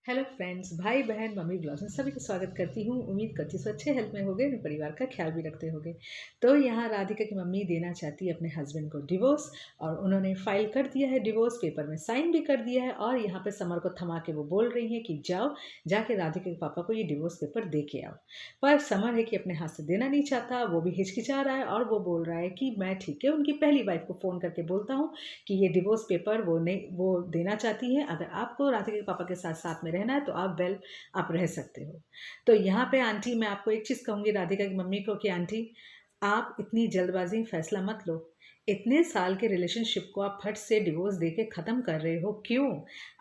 Hello friends, भाई बहन, mummy blogs में सभी का स्वागत करती हूँ। उम्मीद करती हूँ अच्छे हेल्थ में होगे, अपने परिवार का ख्याल भी रखते होगे। तो यहाँ राधिका की मम्मी देना चाहती है अपने हस्बैंड को डिवोर्स, और उन्होंने फाइल कर दिया है, डिवोर्स पेपर में साइन भी कर दिया है। और यहाँ पे समर को थमा के वो बोल रही है कि जाओ जाके राधिका के पापा को ये डिवोर्स पेपर दे के आओ। पर समर है कि अपने हाथ से देना नहीं चाहता, वो भी हिचकिचा रहा है और वो बोल रहा है कि मैं ठीक है उनकी पहली वाइफ को फ़ोन करके बोलता हूँ कि ये डिवोर्स पेपर वो देना चाहती है। अगर आपको राधिका के पापा के साथ साथ में रहना है तो आप रह सकते हो। तो यहाँ पे आंटी, मैं आपको एक चीज़ कहूँगी राधिका की मम्मी को कि आंटी, आप इतनी जल्दबाजी में फैसला मत लो। इतने साल के रिलेशनशिप को आप फट से डिवोर्स दे के ख़त्म कर रहे हो, क्यों?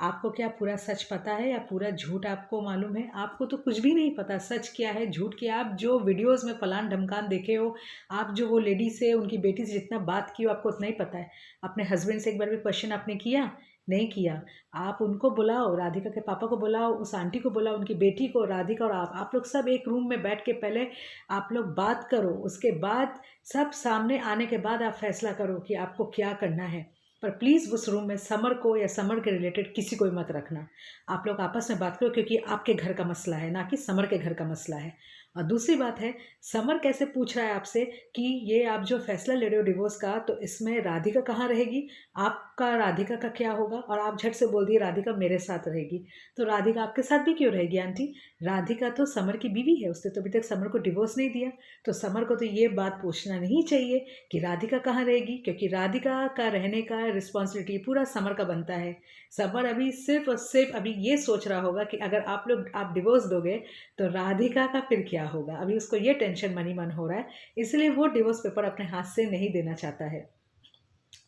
आपको क्या पूरा सच पता है या पूरा झूठ आपको मालूम है? आपको तो कुछ भी नहीं पता, सच क्या है झूठ क्या। आप जो वीडियोज़ में फलान ढमकान देखे हो, आप जो वो लेडी से, उनकी बेटी से जितना बात की हो, आपको उतना ही पता है। अपने हस्बैंड से एक बार भी क्वेश्चन आपने किया? नहीं किया। आप उनको बुलाओ, राधिका के पापा को बुलाओ, उस आंटी को बुलाओ, उनकी बेटी को, राधिका और आप लोग सब एक रूम में बैठ के पहले आप लोग बात करो। उसके बाद सब सामने आने के बाद आप फैसला करो कि आपको क्या करना है। पर प्लीज़ उस रूम में समर को या समर के रिलेटेड किसी को भी मत रखना। आप लोग आपस में बात करो, क्योंकि आपके घर का मसला है, ना कि समर के घर का मसला है। और दूसरी बात है, समर कैसे पूछ रहा है आपसे कि ये आप जो फैसला ले रहे हो डिवोर्स का, तो इसमें राधिका कहाँ रहेगी, आपका राधिका का क्या होगा? और आप झट से बोल दिए राधिका मेरे साथ रहेगी। तो राधिका आपके साथ भी क्यों रहेगी आंटी? राधिका तो समर की बीवी है, उसने तो अभी तक समर को डिवोर्स नहीं दिया। तो समर को तो ये बात पूछना नहीं चाहिए कि राधिका कहाँ रहेगी, क्योंकि राधिका का रहने का रिस्पॉन्सिबिलिटी पूरा समर का बनता है। समर अभी सिर्फ और सिर्फ अभी ये सोच रहा होगा कि अगर आप डिवोर्स दोगे तो राधिका का फिर क्या होगा। अभी उसको ये टेंशन मन ही मन हो रहा है, इसलिए वो डिवोर्स पेपर अपने हाथ से नहीं देना चाहता है।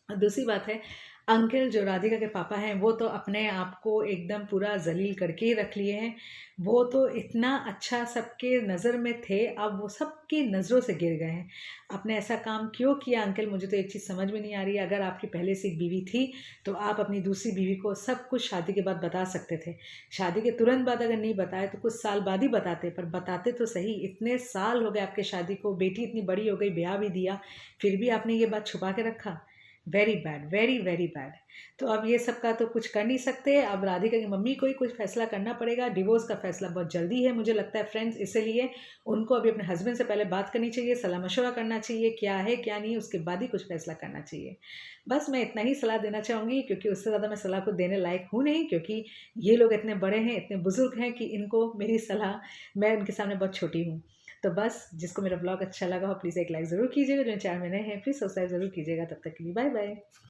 और दूसरी बात है, अंकल जो राधिका के पापा हैं वो तो अपने आप को एकदम पूरा जलील करके ही रख लिए हैं। वो तो इतना अच्छा सबके नज़र में थे, अब वो सबकी नज़रों से गिर गए हैं। आपने ऐसा काम क्यों किया अंकल? मुझे तो एक चीज़ समझ में नहीं आ रही है। अगर आपकी पहले से एक बीवी थी तो आप अपनी दूसरी बीवी को सब कुछ शादी के बाद बता सकते थे। शादी के तुरंत बाद अगर नहीं बताए तो कुछ साल बाद ही बताते, पर बताते तो सही। इतने साल हो गए आपके शादी को, बेटी इतनी बड़ी हो गई, ब्याह भी दिया, फिर भी आपने ये बात छुपा के रखा। Very bad, very very bad. तो अब ये सब का तो कुछ कर नहीं सकते। अब राधिका की मम्मी को ही कुछ फैसला करना पड़ेगा। डिवोर्स का फैसला बहुत जल्दी है मुझे लगता है फ्रेंड्स, इसीलिए उनको अभी अपने हस्बैंड से पहले बात करनी चाहिए, सलाह मशवरा करना चाहिए, क्या है क्या नहीं, उसके बाद ही कुछ फैसला करना चाहिए। बस मैं इतना ही सलाह देना चाहूँगी, क्योंकि उससे ज़्यादा मैं सलाह को देने लायक हूँ नहीं, क्योंकि ये लोग इतने बड़े हैं, इतने बुजुर्ग हैं कि इनको मेरी सलाह, मैं उनके सामने बहुत छोटी हूँ। तो बस, जिसको मेरा ब्लॉग अच्छा लगा हो प्लीज़ एक लाइक ज़रूर कीजिएगा। जो चैनल में नए हैं प्लीज़ सब्सक्राइब ज़रूर कीजिएगा। तब तक के लिए बाय बाय।